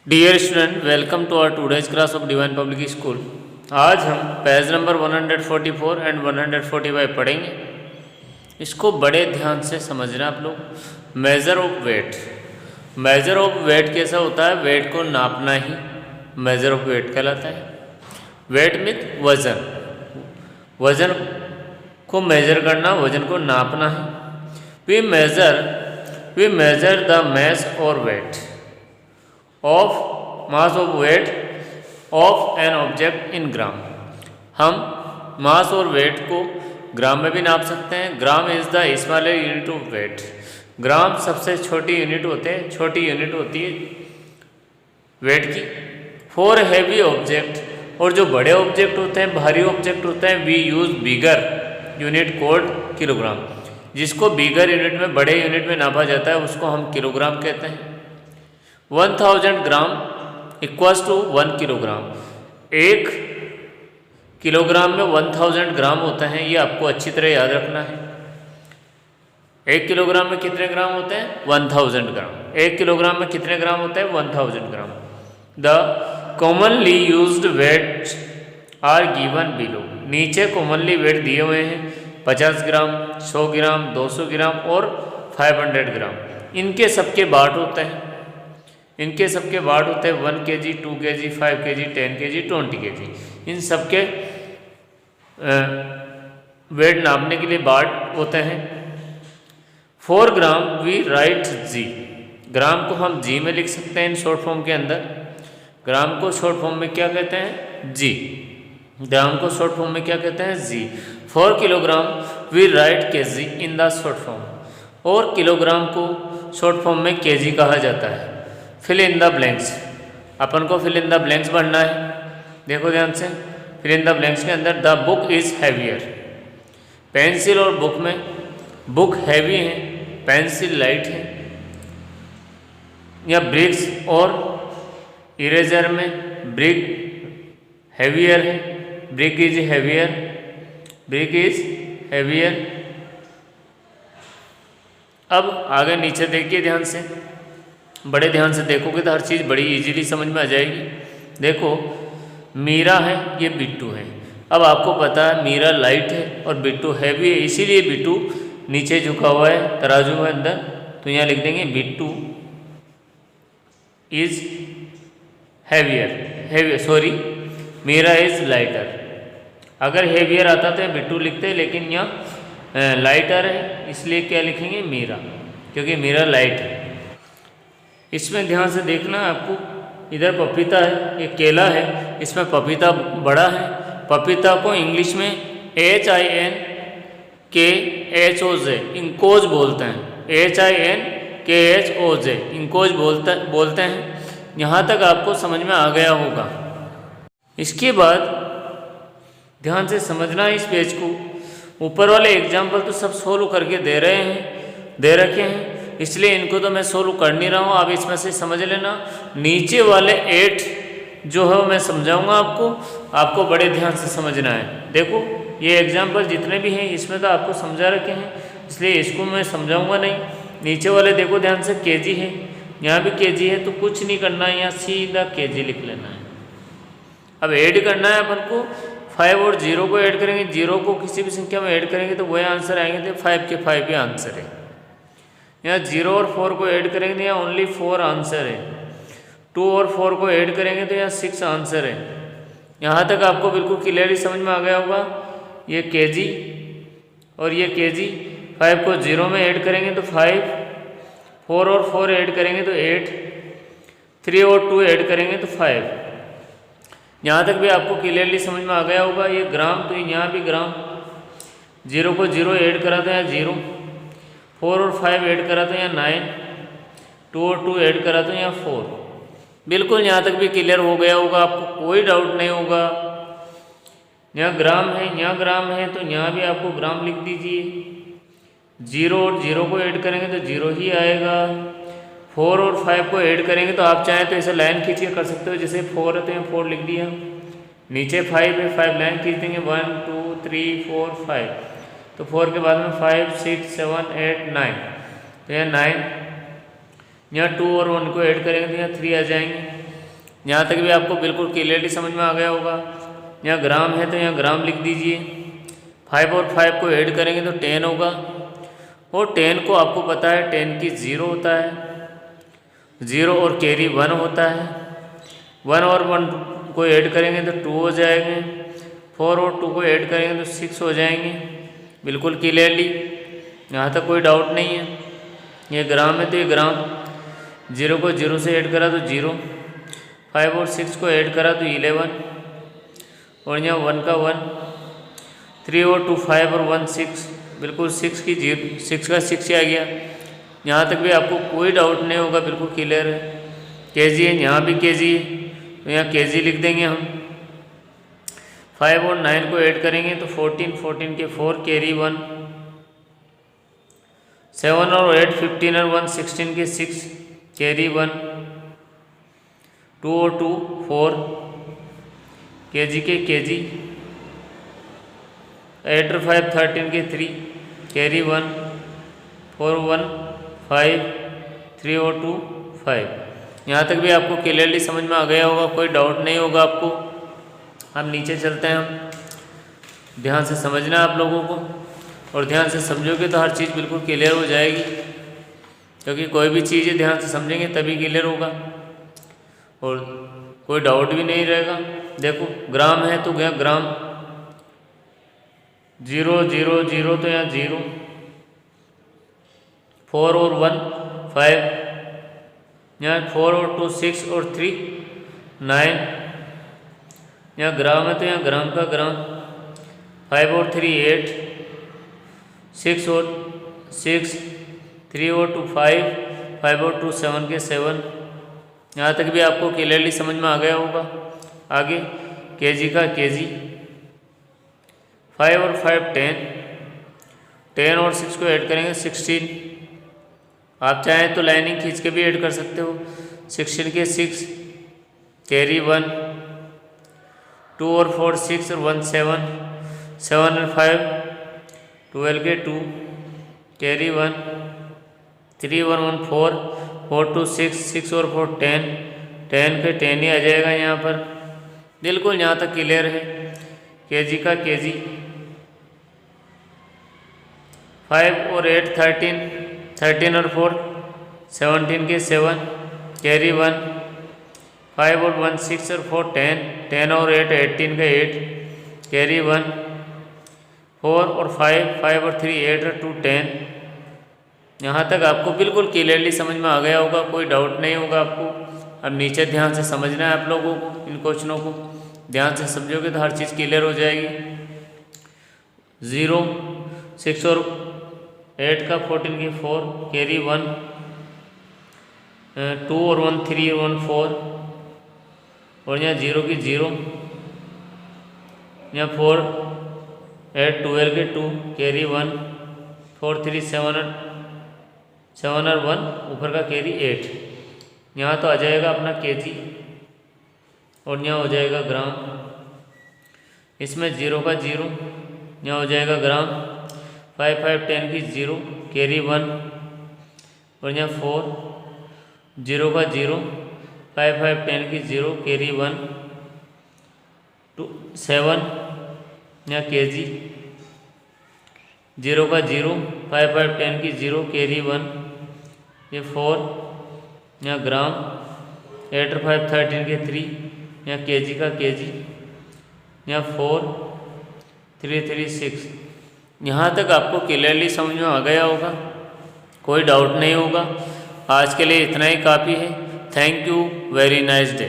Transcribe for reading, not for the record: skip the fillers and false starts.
Dear student, welcome to our today's class of Divine Public School. आज हम page number 144 and 145 पढ़ेंगे। इसको बड़े ध्यान से समझना आप लोग। Measure of weight. Measure of weight कैसा होता है? वेट को नापना ही मेज़र ऑफ वेट कहलाता है। वेट मीन वज़न। वज़न को मेज़र करना, वज़न को नापना है। वी मेज़र द mass और weight of mass of weight of an object in gram. हम मास और वेट को ग्राम में भी नाप सकते हैं। Gram is the smaller unit of weight. Gram सबसे छोटी यूनिट होती है वेट की। फॉर हैवी ऑब्जेक्ट, और जो बड़े ऑब्जेक्ट होते हैं, भारी ऑब्जेक्ट होते हैं, we use bigger unit called kilogram. जिसको बिगर यूनिट में, बड़े यूनिट में नापा जाता है, उसको हम किलोग्राम कहते हैं। 1000 ग्राम इक्वल्स टू 1 किलोग्राम। 1 किलोग्राम में 1000 ग्राम होते हैं। ये आपको अच्छी तरह याद रखना है। 1 किलोग्राम में कितने ग्राम होते हैं? 1000 ग्राम। 1 किलोग्राम में कितने ग्राम होते हैं? 1000 gram. The commonly used weight are given below. नीचे कॉमनली वेट दिए हुए हैं 50 ग्राम, 100 ग्राम, 200 ग्राम और 500 ग्राम। इनके सबके बाट होते हैं। 1 kg, 2 kg, 5 kg, 10 kg, 20 kg। इन सबके वेट नापने के लिए बाट होते हैं। 4 ग्राम वी राइट जी। ग्राम को हम जी में लिख सकते हैं इन शॉर्ट फॉर्म के अंदर। ग्राम को शॉर्ट फॉर्म में क्या कहते हैं? जी। ग्राम को शॉर्ट फॉर्म में क्या कहते हैं? जी। 4 kilogram we write KG in the short form. और किलोग्राम को शॉर्ट फॉर्म में केजी कहा जाता है। Fill in the blanks. अपन को फिल इन द ब्लैंक्स बनना है। देखो ध्यान से। फिल इन द ब्लैंक्स के अंदर the book is heavier. Pencil और बुक में, बुक हैवी है, पेंसिल लाइट है। या ब्रिक्स और इरेजर में ब्रिक हैवियर है, ब्रिक इज हैवियर। अब आगे नीचे देखिए ध्यान से। बड़े ध्यान से देखोगे तो हर चीज़ बड़ी इजीली समझ में आ जाएगी। देखो, मीरा है, ये बिट्टू है। अब आपको पता है मीरा लाइट है और बिट्टू हैवी है, इसीलिए बिट्टू नीचे झुका हुआ है तराजू में अंदर। तो यहाँ लिख देंगे Bittu is Meera is lighter. अगर हैवियर आता तो बिट्टू लिखते, लेकिन यहाँ लाइटर है, इसलिए क्या लिखेंगे? मीरा, क्योंकि मीरा लाइट है। इसमें ध्यान से देखना आपको। इधर पपीता है, ये केला है, इसमें पपीता बड़ा है। पपीता को इंग्लिश में HINKHOZ इंकोज बोलते हैं। HINKHOZ इंकोज बोलते हैं। यहाँ तक आपको समझ में आ गया होगा। इसके बाद ध्यान से समझना इस पेज को। ऊपर वाले एग्जाम्पल तो सब सोल्व करके दे रखे हैं, इसलिए इनको तो मैं सोल्व कर नहीं रहा हूँ। आप इसमें से समझ लेना। नीचे वाले 8 जो है मैं समझाऊंगा आपको बड़े ध्यान से समझना है। देखो, ये एग्जाम्पल जितने भी हैं इसमें तो आपको समझा रखे हैं, इसलिए इसको मैं समझाऊंगा नहीं। नीचे वाले देखो ध्यान से, केजी है, यहाँ भी केजी है, तो कुछ नहीं करना है, यहाँ सीधा केजी लिख लेना है। अब ऐड करना है अपन को। 5 और 0 को ऐड करेंगे, 0 को किसी भी संख्या में ऐड करेंगे तो वही आंसर आएंगे। तो 5 के 5 ही आंसर है। यहाँ 0 और 4 को ऐड करेंगे तो यहाँ ओनली 4 आंसर है। 2 और 4 को ऐड करेंगे तो यहाँ 6 आंसर है। यहाँ तक आपको बिल्कुल क्लियरली समझ में आ गया होगा। ये केजी और ये केजी। 5 को 0 में ऐड करेंगे तो 5, 4 और 4 ऐड करेंगे तो 8, 3 और 2 ऐड करेंगे तो 5। यहाँ तक भी आपको क्लियरली समझ में आ गया होगा। ये ग्राम, तो यहाँ भी ग्राम। 0 को 0 ऐड करा तो यहाँ 0, 4 और 5 ऐड करा तो यहाँ 9, 2 और 2 ऐड करा तो यहाँ 4। बिल्कुल यहाँ तक भी क्लियर हो गया होगा, आपको कोई डाउट नहीं होगा। यहाँ ग्राम है, तो यहाँ भी आपको ग्राम लिख दीजिए। 0 और 0 को ऐड करेंगे तो 0 ही आएगा। 4 और 5 को ऐड करेंगे तो आप चाहें तो ऐसे लाइन खींच के कर सकते हो। जैसे 4 है तो यहाँ 4 लिख दिया। नीचे 5 है, 5 लाइन खींच देंगे, 1 2 3 4 5। तो 4 के बाद में 5 6 7 8 9, तो यहाँ 9। यहाँ 2 और 1 को ऐड करेंगे तो यहाँ 3 आ जाएंगे। यहाँ तक भी आपको बिल्कुल क्लियरली समझ में आ गया होगा। यहाँ ग्राम है तो यहाँ ग्राम लिख दीजिए। 5 और 5 को ऐड करेंगे तो 10 होगा, और 10 को आपको पता है 10 की 0 होता है, 0 और कैरी 1 होता है। 1 और 1 को ऐड करेंगे तो 2 हो जाएंगे, 4 और 2 को ऐड करेंगे तो 6 हो जाएंगे। बिल्कुल क्लियरली, यहाँ तक कोई डाउट नहीं है। ये ग्राम है तो ये ग्राम, 0 को 0 से ऐड करा तो 0, 5 और 6 को ऐड करा तो 11, और यहाँ 1 का 1, 3 और 2 5 और 1 6, बिल्कुल 6 की 0, 6 का 6 आ गया। यहाँ तक भी आपको कोई डाउट नहीं होगा, बिल्कुल क्लियर है। केजी है, यहाँ भी केजी है तो यहाँ केजी लिख देंगे हम। 5 और 9 को ऐड करेंगे तो 14, 14 के 4 कैरी 1, 7 और 8 15 और 1 16 के 6 कैरी 1, 2 और 2 4 केजी के केजी, 8 और 5 13 के 3 कैरी 1, 4 1 5, 3 और 2 5। यहाँ तक भी आपको क्लियरली समझ में आ गया होगा, कोई डाउट नहीं होगा आपको। हम नीचे चलते हैं, हम ध्यान से समझना है आप लोगों को, और ध्यान से समझोगे तो हर चीज़ बिल्कुल क्लियर हो जाएगी, क्योंकि कोई भी चीज़ ध्यान से समझेंगे तभी क्लियर होगा और कोई डाउट भी नहीं रहेगा। देखो ग्राम है तो यहाँ ग्राम, 0 0 0 तो यहाँ 0, 4 और 1 5, यहाँ 4 और 2 6 और 3 9, यहाँ ग्राम है तो यहाँ ग्राम का ग्राम, 5 और 3 8, 6 और 6, 3 और 2 5, 5 और 2 7 के 7। यहाँ तक भी आपको क्लियरली समझ में आ गया होगा। आगे केजी का केजी, 5 और 5 10, 10 और 6 को ऐड करेंगे 16। आप चाहें तो लाइनिंग खींच के भी ऐड कर सकते हो। 16 के 6 कैरी 1, 2 और 4 6 और 1 7, 7 और 5 12 के 2 कैरी 1, 3 1 1 4, 4 2 6, 6 और 4 10, 10 के 10 ही आ जाएगा यहाँ पर। बिल्कुल यहाँ तक क्लियर है। केजी का केजी, 5 और 8 13, 13 और 4 17 के 7 कैरी 1, 5 और 1 6 और 4 10, 10 और 8 18 का 8 कैरी 1, 4 और 5, 5 और 3 8 और 2 10। यहाँ तक आपको बिल्कुल क्लियरली समझ में आ गया होगा, कोई डाउट नहीं होगा आपको। अब नीचे ध्यान से समझना है आप लोगों को, इन क्वेश्चनों को ध्यान से समझोगे तो हर चीज़ क्लियर हो जाएगी। 0 6 और 8 का 14 की 4 कैरी 1, 2 और 1 3 और 1 4, और यहाँ 0 की 0, यहाँ 4 8 12 के 2 कैरी 1, 4 3 7 और 1 ऊपर का कैरी 8। यहाँ तो आ जाएगा अपना केजी, और यहाँ हो जाएगा ग्राम। इसमें 0 का 0, यहाँ हो जाएगा ग्राम। 5 5 10 की 0 कैरी 1, और यहाँ 4 0 का 0, 5 5 10 की 0 कैरी 1, 2 7 यहाँ केजी, 0 का 0, 5 5 10 की 0 कैरी 1, ये 4 यहाँ ग्राम। 8 और 5 13 के 3 यहाँ केजी का केजी, यहाँ 4 3 3 6। यहाँ तक आपको क्लियरली समझ में आ गया होगा, कोई डाउट नहीं होगा। आज के लिए इतना ही काफ़ी है। Thank you, very nice day.